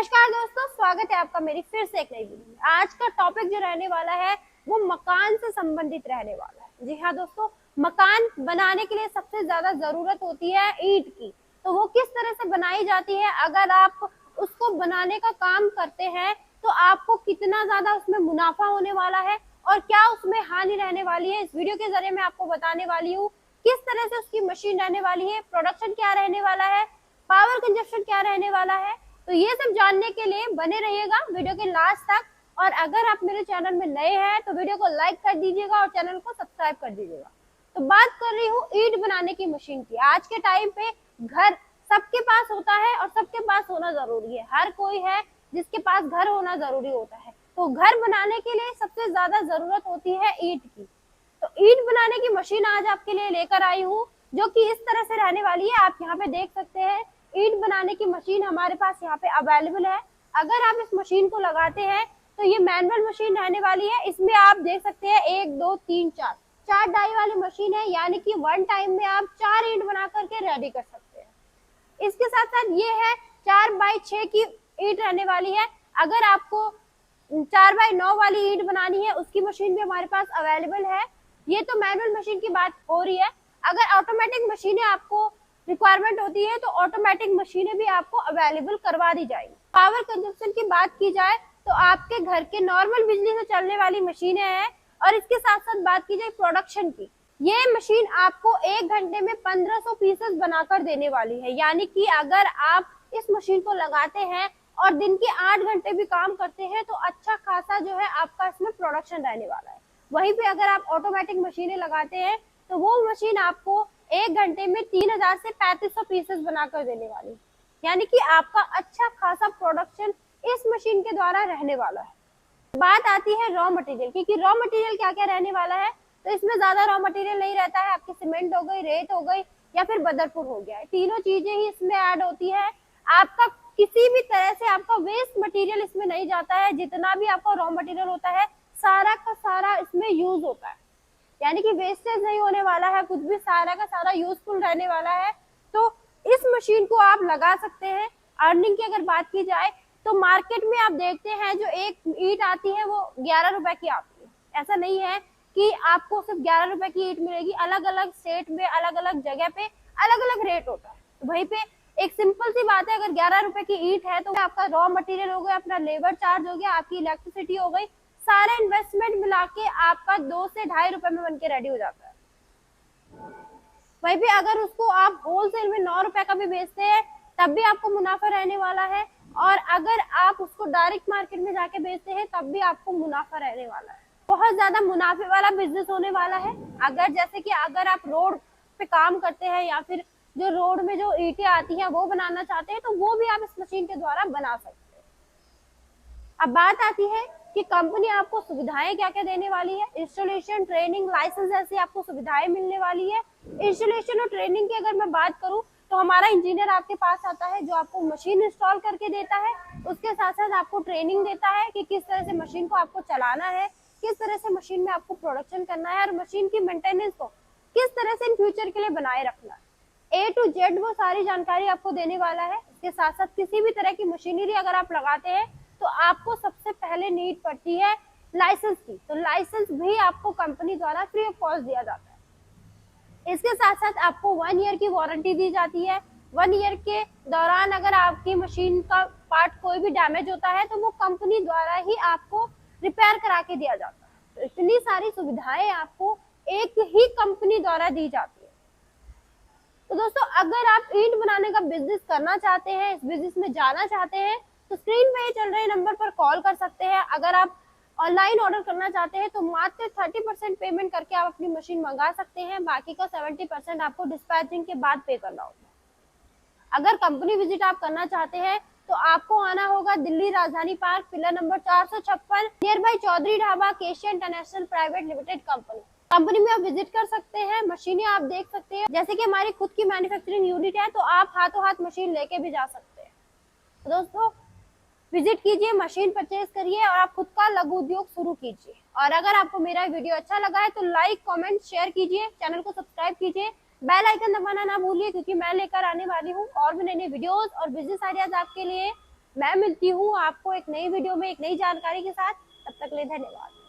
नमस्कार दोस्तों, स्वागत है आपका मेरी फिर से एक नई वीडियो में। आज का टॉपिक जो रहने वाला है वो मकान से संबंधित रहने वाला है। जी हाँ दोस्तों, मकान बनाने के लिए सबसे ज्यादा जरूरत होती है ईंट की। तो वो किस तरह से बनाई जाती है, अगर आप उसको बनाने का काम करते हैं तो आपको कितना ज्यादा उसमें मुनाफा होने वाला है और क्या उसमें हानि रहने वाली है, इस वीडियो के जरिए मैं आपको बताने वाली हूँ। किस तरह से उसकी मशीन रहने वाली है, प्रोडक्शन क्या रहने वाला है, पावर कंजप्शन क्या रहने वाला है। तो ये सब जानने के लिए बने रहिएगा वीडियो के लास्ट तक। और अगर आप मेरे चैनल में नए हैं तो वीडियो को लाइक कर दीजिएगा और चैनल को सब्सक्राइब कर दीजिएगा। तो बात कर रही हूँ ईंट बनाने की मशीन की। आज के टाइम पे घर सबके पास होता है और सबके पास होना जरूरी है। हर कोई है जिसके पास घर होना जरूरी होता है। तो घर बनाने के लिए सबसे ज्यादा जरूरत होती है ईंट की। तो ईंट बनाने की मशीन आज आपके लिए लेकर आई हूँ, जो कि इस तरह से रहने वाली है। आप यहाँ पे देख सकते हैं ईंट बनाने की मशीन हमारे पास यहाँ पे अवेलेबल है। अगर आप इस मशीन को लगाते हैं तो ये मैनुअल मशीन रहने वाली है। इसमें आप देख सकते हैं 1 2 3 4 डाई वाली मशीन है, यानी कि वन टाइम में आप 4 ईंट बना करके रेडी कर सकते हैं। इसके साथ साथ ये है 4x6 की ईंट रहने वाली है। अगर आपको 4x9 वाली ईंट बनानी है उसकी मशीन भी हमारे पास अवेलेबल है। ये तो मैनुअल मशीन की बात हो रही है। अगर ऑटोमेटिक मशीनें आपको रिक्वायरमेंट होती है तो ऑटोमेटिक मशीनें भी आपको अवेलेबल करवा दी जाएगी। पावर कंजप्शन की बात की जाए तो आपके घर के नॉर्मल बिजली से चलने वाली मशीनें हैं। और इसके साथ साथ बात की जाए प्रोडक्शन की, ये मशीन आपको 1 घंटे में 1500 पीसेस बनाकर देने वाली है। यानी कि अगर आप इस मशीन को लगाते हैं और दिन के 8 घंटे भी काम करते हैं तो अच्छा खासा जो है आपका इसमें प्रोडक्शन रहने वाला है। वहीं पे अगर आप ऑटोमेटिक मशीनें लगाते हैं तो वो मशीन आपको 1 घंटे में 3000 से 3500 पीसेस बनाकर देने वाली। यानी कि आपका अच्छा खासा प्रोडक्शन इस मशीन के द्वारा रहने वाला है। बात आती है रॉ मटेरियल की, कि रॉ मटेरियल क्या क्या रहने वाला है। तो इसमें ज्यादा रॉ मटेरियल नहीं रहता है। आपकी सीमेंट हो गई, रेत हो गई या फिर बदरपुर हो गया, तीनों चीजें ही इसमें ऐड होती है। आपका किसी भी तरह से आपका वेस्ट मटेरियल इसमें नहीं जाता है। जितना भी आपका रॉ मटेरियल होता है सारा का सारा इसमें यूज होता है, यानी कि वेस्टेज नहीं होने वाला है कुछ भी, सारा का सारा यूजफुल रहने वाला है। तो इस मशीन को आप लगा सकते हैं। अर्निंग की अगर बात की जाए तो मार्केट में आप देखते हैं जो एक ईंट आती है वो 11 रुपए की आती है। ऐसा नहीं है कि आपको सिर्फ 11 रुपए की ईंट मिलेगी। अलग अलग स्टेट में अलग अलग जगह पे अलग अलग रेट होता है। तो वहीं पे एक सिंपल सी बात है, अगर 11 रुपए की ईंट है तो आपका रॉ मटेरियल हो गया, अपना लेबर चार्ज हो गया, आपकी इलेक्ट्रिसिटी हो गई, सारा इन्वेस्टमेंट मिला के आपका 2 से 2.5 रुपए में बनके रेडी हो जाता है। वहीं पे अगर उसको आप होलसेल में 9 रुपए का भी बेचते हैं तब भी आपको मुनाफा रहने वाला है। और अगर आप उसको डायरेक्ट मार्केट में जाके बेचते हैं तब भी आपको मुनाफा रहने वाला है। बहुत ज्यादा मुनाफे वाला बिजनेस होने वाला है। अगर जैसे कि अगर आप रोड पे काम करते हैं या फिर जो रोड में जो ईंटें आती हैं वो बनाना चाहते हैं तो वो भी आप इस मशीन के द्वारा बना सकते हैं। अब बात आती है कि कंपनी आपको सुविधाएं क्या क्या देने वाली है। इंस्टॉलेशन, ट्रेनिंग, लाइसेंस ऐसी आपको सुविधाएं मिलने वाली है। इंस्टॉलेशन और ट्रेनिंग की अगर मैं बात करूं तो हमारा इंजीनियर आपके पास आता है जो आपको मशीन इंस्टॉल करके देता है। उसके साथ साथ आपको ट्रेनिंग देता है कि किस तरह से मशीन को आपको चलाना है, किस तरह से मशीन में आपको प्रोडक्शन करना है और मशीन की मेंटेनेंस को किस तरह से इन फ्यूचर के लिए बनाए रखना है। A to Z वो सारी जानकारी आपको देने वाला है। इसके साथ साथ किसी भी तरह की मशीनरी अगर आप लगाते हैं तो आपको सबसे पहले नीड पड़ती है लाइसेंस की। तो लाइसेंस भी आपको कंपनी द्वारा फ्री ऑफ कॉस्ट दिया जाता है। इसके साथ साथ आपको 1 ईयर की वारंटी दी जाती है। 1 ईयर के दौरान अगर आपकी मशीन का पार्ट कोई भी डैमेज होता है तो वो कंपनी द्वारा ही आपको रिपेयर करा के दिया जाता है। तो इतनी सारी सुविधाएं आपको एक ही कंपनी द्वारा दी जाती है। तो दोस्तों, अगर आप ईंट बनाने का बिजनेस करना चाहते हैं, इस बिजनेस में जाना चाहते हैं तो स्क्रीन पे चल रहे नंबर पर कॉल कर सकते हैं। अगर आप ऑनलाइन ऑर्डर करना चाहते हैं तो मात्र 30% पेमेंट करके आप अपनी मशीन मंगा सकते हैं। बाकी का 70% आपको डिस्पैचिंग के बाद पे करना होगा। अगर कंपनी विजिट आप करना चाहते हैं तो आपको आना होगा Delhi Rajdhani Park, pillar number 456, nearby Chaudhary Dhaba, Keshiya international private limited company में आप विजिट कर सकते हैं। मशीनें आप देख सकते हैं। जैसे कि हमारी खुद की मैन्युफैक्चरिंग यूनिट है तो आप हाथों हाथ मशीन लेके भी जा सकते हैं। तो दोस्तों, विजिट कीजिए, मशीन परचेज करिए और आप खुद का लघु उद्योग शुरू कीजिए। और अगर आपको मेरा वीडियो अच्छा लगा है तो लाइक, कमेंट, शेयर कीजिए, चैनल को सब्सक्राइब कीजिए, बेल आइकन दबाना ना भूलिए, क्योंकि मैं लेकर आने वाली हूँ और भी नई नई वीडियोस और बिजनेस आइडियाज आपके लिए। मैं मिलती हूँ आपको एक नई वीडियो में एक नई जानकारी के साथ। तब तक के लिए धन्यवाद।